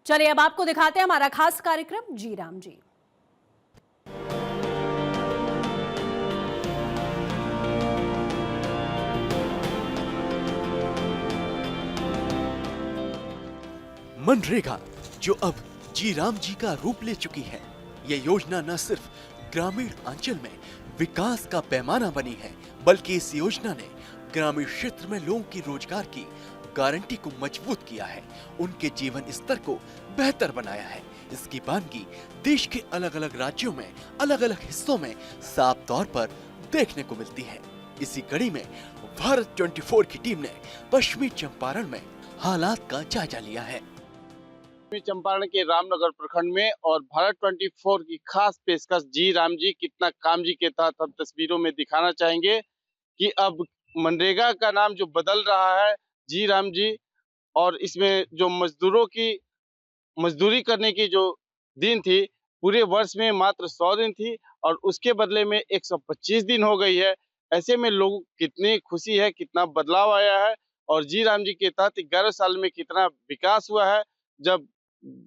चलिए अब आपको दिखाते हैं हमारा खास कार्यक्रम जी राम जी। मनरेगा जो अब जी राम जी का रूप ले चुकी है। ये योजना न सिर्फ ग्रामीण अंचल में विकास का पैमाना बनी है, बल्कि इस योजना ने ग्रामीण क्षेत्र में लोगों की रोजगार की गारंटी को मजबूत किया है, उनके जीवन स्तर को बेहतर बनाया है। इसकी बानगी देश के अलग अलग राज्यों में अलग अलग हिस्सों में साफ तौर पर देखने को मिलती है। इसी कड़ी में भारत 24 की टीम ने पश्चिमी चंपारण में हालात का जायजा लिया है। चंपारण के रामनगर प्रखंड में और भारत 24 की खास पेशकश जी राम जी कितना काम जी के तहत हम तस्वीरों में दिखाना चाहेंगे कि अब मनरेगा का नाम जो बदल रहा है जी राम जी, और इसमें जो मजदूरों की मजदूरी करने की जो दिन थी पूरे वर्ष में मात्र 100 दिन थी और उसके बदले में 125 दिन हो गई है। ऐसे में लोग कितनी खुशी है, कितना बदलाव आया है और जी राम जी के तहत 11 साल में कितना विकास हुआ है। जब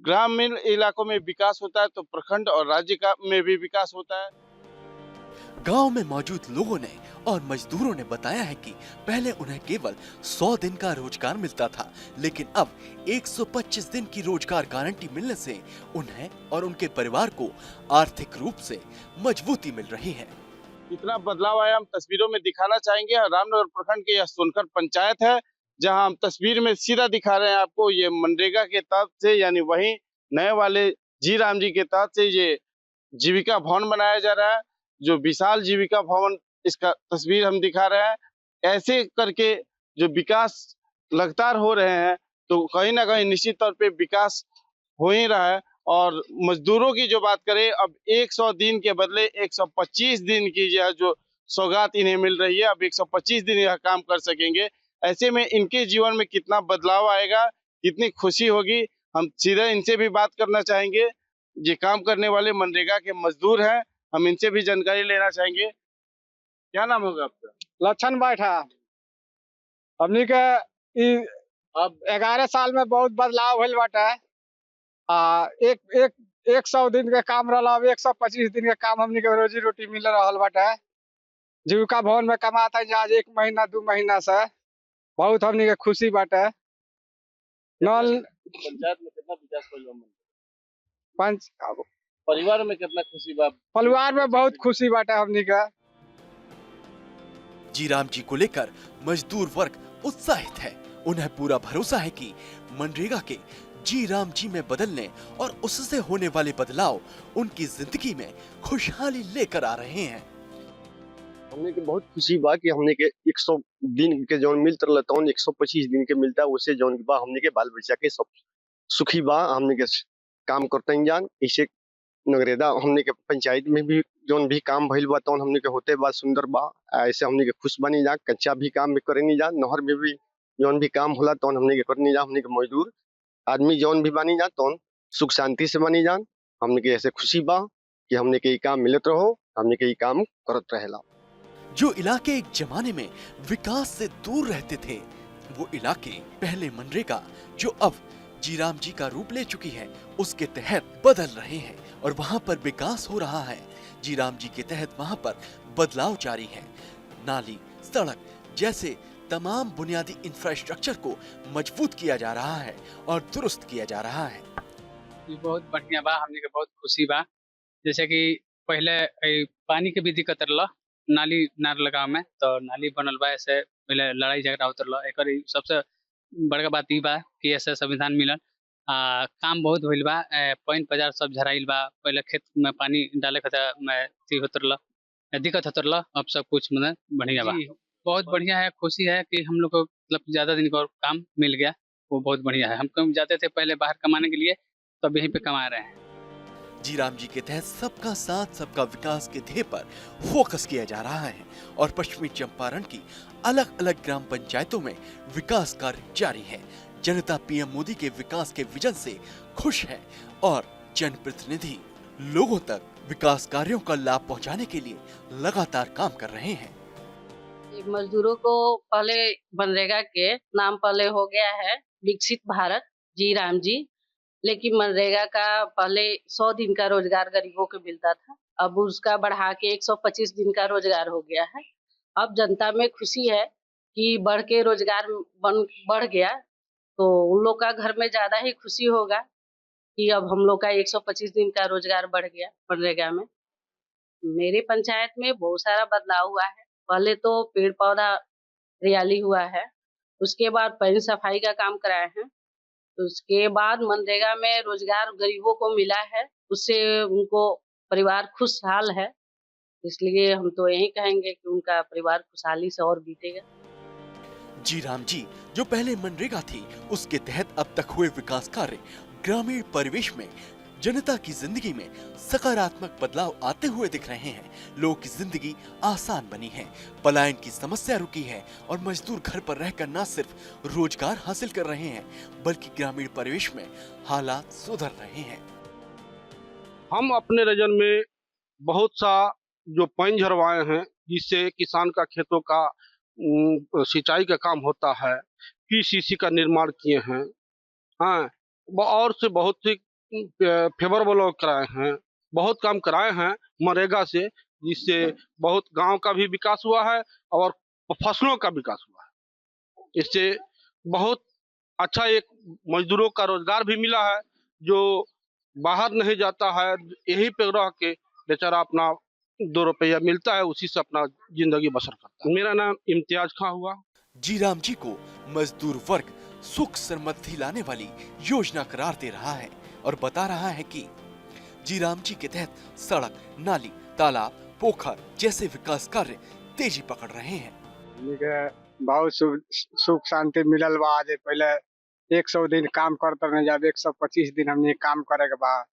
ग्रामीण इलाकों में विकास होता है तो प्रखंड और राज्य का में भी विकास होता है। गांव में मौजूद लोगों ने और मजदूरों ने बताया है कि पहले उन्हें केवल 100 दिन का रोजगार मिलता था, लेकिन अब 125 दिन की रोजगार गारंटी मिलने से उन्हें और उनके परिवार को आर्थिक रूप से मजबूती मिल रही है। इतना बदलाव आया हम तस्वीरों में दिखाना चाहेंगे। रामनगर प्रखंड के यह सोनकर पंचायत है, जहां हम तस्वीर में सीधा दिखा रहे हैं आपको। ये मनरेगा के तहत से यानी वही नए वाले जी राम जी के तहत से ये जीविका भवन बनाया जा रहा है, जो विशाल जीविका भवन इसका तस्वीर हम दिखा रहे हैं। ऐसे करके जो विकास लगातार हो रहे हैं तो कहीं ना कहीं निश्चित तौर पे विकास हो ही रहा है। और मजदूरों की जो बात करें, अब 100 दिन के बदले 125 दिन की जो सौगात इन्हें मिल रही है, अब 125 दिन यह काम कर सकेंगे। ऐसे में इनके जीवन में कितना बदलाव आएगा, कितनी खुशी होगी, हम सीधे इनसे भी बात करना चाहेंगे। ये काम करने वाले मनरेगा के मजदूर हैं, हम इनसे भी जानकारी लेना चाहेंगे। क्या नाम होगा आपका? लक्षण बैठा हमनी के ई अब 11 साल में बहुत बदलाव भइल बाटे। एक एक 100 दिन के काम रहला, अब 125 दिन के काम हमनी के रोजी रोटी मिल रहल बाटे। जीविका भवन में कमात है आज 1 महीना 2 महीना से, बहुत हमनी के खुशी बाटे। नल पंचायत में कितना विकास हुआ? पंच परिवार में कितना खुशी बा? परिवार में बहुत खुशी बाटे हमनी के। जी राम जी को लेकर मजदूर वर्ग उत्साहित है। उन्हें पूरा भरोसा है कि मनरेगा के जी राम जी में बदलने और उससे होने वाले बदलाव उनकी जिंदगी में खुशहाली लेकर आ रहे हैं। हमने के बहुत खुशी बा कि हमने के 100 दिन के जौन मिलत रहल तौन 125 दिन के मिलता, उससे जौन बा हमने के बाल बच्चा के सब सुखी बा। हमने के काम करते जान इसे नगरेदा हमने के पंचायत में भी जौन भी काम भइल बा तौन हमने के होते बा सुंदर बा। ऐसे हमने के खुश बनी जा, कच्चा भी काम भी करे नहीं जा, नहर में भी जौन भी काम होला तौन हमने के करनी जा। हमने के मजदूर आदमी जौन भी बनी जा तौन सुख शांति से बनी जान। हमने के ऐसे खुशी बा कि हमने के काम मिलत रहो, हमने के काम करत रहेला। जो इलाके एक जमाने में विकास से दूर रहते थे, वो इलाके पहले मनरेगा जो अब जी राम जी का रूप ले चुकी है उसके तहत बदल रहे हैं और वहाँ पर विकास हो रहा है। जी राम जी के तहत वहाँ पर बदलाव जारी है। नाली, सड़क जैसे तमाम बुनियादी इंफ्रास्ट्रक्चर को मजबूत किया जा रहा है और दुरुस्त किया जा रहा है। ये बहुत बढ़िया बा, हमने के बहुत खुशी बा। जैसे कि पहले पानी के भी दिक्कत रहला, नाली नार लगा में तो नाली बनल बा, ऐसे पहले लड़ाई झगड़ा होत रहला। एकर सबसे बड़का बात ई बा कि ऐसे संविधान मिलल। काम बहुत होइल बा, पानी बाजार सब झराइल बा। पहले खेत में पानी डाले खातिर में होत रहला, दिक्कत होत रहला, अब सब कुछ मतलब बढ़िया बा। बहुत बढ़िया है, खुशी है कि हम लोग को मतलब ज्यादा दिन का काम मिल गया, वो बहुत बढ़िया है। हम कहीं जाते थे पहले बाहर कमाने के लिए, तो अब यहीं पे कमा रहे हैं। जी राम जी के तहत सबका साथ सबका विकास के ध्येय पर फोकस किया जा रहा है और पश्चिमी चंपारण की अलग अलग ग्राम पंचायतों में विकास कार्य जारी है। जनता पीएम मोदी के विकास के विजन से खुश है और जनप्रतिनिधि लोगों तक विकास कार्यों का लाभ पहुंचाने के लिए लगातार काम कर रहे हैं। मजदूरों को पहले मनरेगा के नाम पहले हो गया है विकसित भारत जी राम जी। लेकिन मनरेगा का पहले 100 दिन का रोजगार गरीबों को मिलता था, अब उसका बढ़ा के 125 दिन का रोजगार हो गया है। अब जनता में खुशी है कि बढ़ के रोजगार बढ़ गया, तो उन लोग का घर में ज्यादा ही खुशी होगा कि अब हम लोग का 125 दिन का रोजगार बढ़ गया मनरेगा में। मेरे पंचायत में बहुत सारा बदलाव हुआ है। पहले तो पेड़ पौधा हरियाली हुआ है, उसके बाद पानी सफाई का काम कराए हैं, तो उसके बाद मनरेगा में रोजगार गरीबों को मिला है, उससे उनको परिवार खुशहाल है। इसलिए हम तो यही कहेंगे कि उनका परिवार खुशहाली से और बीतेगा। जी राम जी जो पहले मनरेगा थी उसके तहत अब तक हुए विकास कार्य ग्रामीण परिवेश में जनता की जिंदगी में सकारात्मक बदलाव आते हुए दिख रहे हैं। लोगों की जिंदगी आसान बनी है, पलायन की समस्या रुकी है और मजदूर घर पर रहकर न सिर्फ रोजगार हासिल कर रहे हैं बल्कि ग्रामीण परिवेश में हालात सुधर रहे हैं। हम अपने रीजन में बहुत सा जो पानी झरवाए हैं जिससे किसान का खेतों का सिंचाई का काम होता है, पीसीसी का निर्माण किए हैं, हाँ, और से बहुत सी फेवरेबल कराए हैं, बहुत काम कराए हैं मनरेगा से, जिससे बहुत गांव का भी विकास हुआ है और फसलों का विकास हुआ है। इससे बहुत अच्छा एक मजदूरों का रोजगार भी मिला है, जो बाहर नहीं जाता है, यही पे रह के बेचारा अपना 2 रुपया मिलता है, उसी से अपना जिंदगी बसर करता है। मेरा नाम इम्तियाज खां हुआ। जी राम जी को मजदूर वर्ग सुख समृद्धि लाने वाली योजना करार दे रहा है और बता रहा है कि जी राम जी के तहत सड़क, नाली, तालाब, पोखर जैसे विकास कार्य तेजी पकड़ रहे हैं। बहुत सुख शांति मिलल बा। आज पहले 100 दिन काम करते रहे, जब 125 दिन हमने काम करे के बाद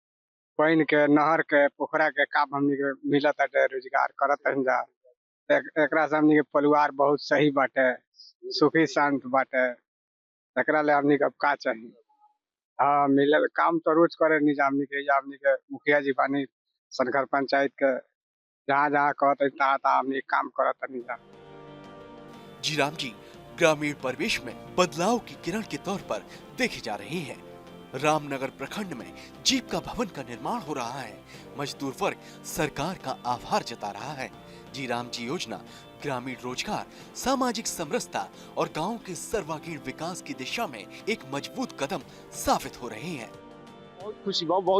पानी के, नहर के, पोखरा के काम हमने के मिलत है, रोजगार करत हैं जा। एकरा से हमने के परिवार बहुत सही बाटे, सुखी शांत बाटे। एकरा ले हमने के अब का चाहिए। हाँ, मिलल काम तो रोज करे नहीं जा। हमने के मुखिया जी बानी सनकर पंचायत के, जहाँ जहाँ कहते तहाँ हमने काम करत नहीं जा। जी राम जी ग्रामीण परिवेश में बदलाव की किरण के तौर पर देखे जा रहे हैं। रामनगर प्रखंड में जीविका भवन का निर्माण हो रहा है। मजदूर वर्ग सरकार का आभार जता रहा है। जी राम जी योजना ग्रामीण रोजगार, सामाजिक समरसता और गांव के सर्वांगीण विकास की दिशा में एक मजबूत कदम साबित हो रहे हैं। बहुत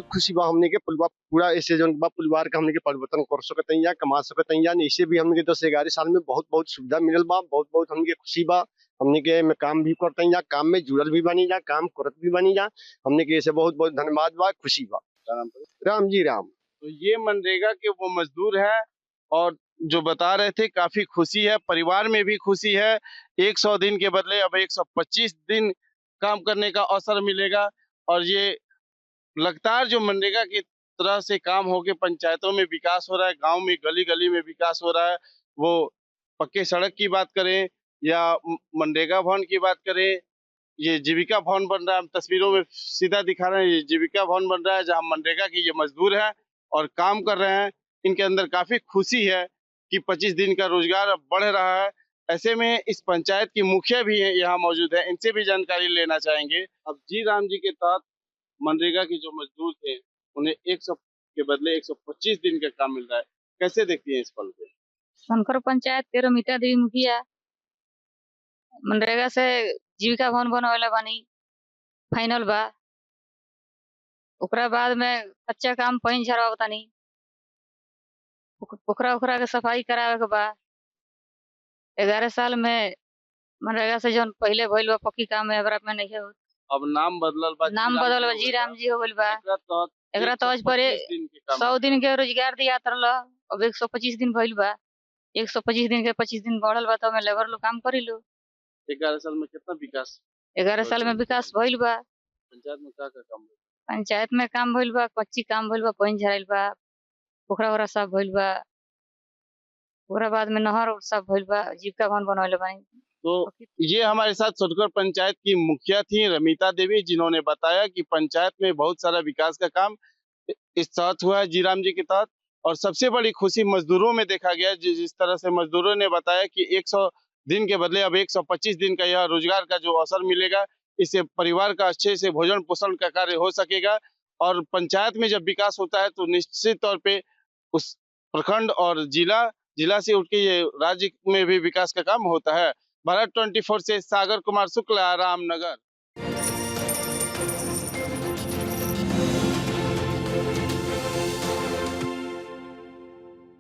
खुशी बा हमने के पूरा ऐसे जो परिवार का हमने के परिवर्तन कर सकते हैं, कमा सकते हैं। इसे भी हमने के 10-11 साल में बहुत बहुत सुविधा मिलल बा, बहुत बहुत हमने के खुशी बा। हमने के में काम भी करते हैं, काम में जुड़ल भी बनी जा, काम करत भी बनी जा। हमने के ऐसे बहुत बहुत धन्यवाद बा, खुशी बा। राम जी राम। तो ये मनरेगा के वो मजदूर है और जो बता रहे थे काफी खुशी है, परिवार में भी खुशी है। 100 दिन के बदले अब 125 दिन काम करने का अवसर मिलेगा और ये लगातार जो मनरेगा की तरह से काम होके पंचायतों में विकास हो रहा है, गांव में गली गली में विकास हो रहा है। वो पक्के सड़क की बात करें या मनरेगा भवन की बात करें, ये जीविका भवन बन रहा है। हम तस्वीरों में सीधा दिखा रहे हैं, ये जीविका भवन बन रहा है जहां मनरेगा के ये मजदूर हैं और काम कर रहे हैं। इनके अंदर काफी खुशी है कि 25 दिन का रोजगार अब बढ़ रहा है। ऐसे में इस पंचायत की मुखिया भी यहाँ मौजूद है, इनसे भी जानकारी लेना चाहेंगे। अब जी राम जी के तहत मनरेगा के जो मजदूर थे उन्हें 100 के बदले 125 दिन का काम मिल रहा है, कैसे देखती हैं इस पल को? शंकर पंचायत के रमिता देवी मुखिया मनरेगा से जीविका भवन बनवाले बानी, फाइनल बा। ओकरा बाद में कच्चा काम पानी झरवातानी, पोखरा के सफाई करावे के बा। 11 साल में मनरेगा से जौन पहले भइल बा पक्की काम में अब में नहीं हो। अब नाम बदलल बा, जी राम जी हो गइल बा। एकरा तौज पर 100 दिन के रोजगार दिया तरल, अब 125 दिन भइल बा। 125 दिन के 25 दिन बढ़ल बा, तो में लेबर लोग काम करी लो। 11 साल में कितना विकास? 11 साल में विकास भइल बा। पंचायत में का काम भइल? पंचायत में काम भइल बा, कच्ची काम भइल बा, पानी झराइल बा, पोखरा सब भइल बा। ओकरा बाद में नहर सब भइल बा, जीविका भवन बनवाले बानी। तो ये हमारे साथ सोनकर पंचायत की मुखिया थी रमिता देवी, जिन्होंने बताया कि पंचायत में बहुत सारा विकास का काम इस तहत हुआ है जी राम जी के तहत। और सबसे बड़ी खुशी मजदूरों में देखा गया, जिस तरह से मजदूरों ने बताया कि 100 दिन के बदले अब 125 दिन का यह रोजगार का जो अवसर मिलेगा, इससे परिवार का अच्छे से भोजन पोषण का कार्य हो सकेगा। और पंचायत में जब विकास होता है तो निश्चित तौर पे उस प्रखंड और जिला से उठ के ये राज्य में भी विकास का काम होता है। भारत 24 से सागर कुमार शुक्ला, रामनगर।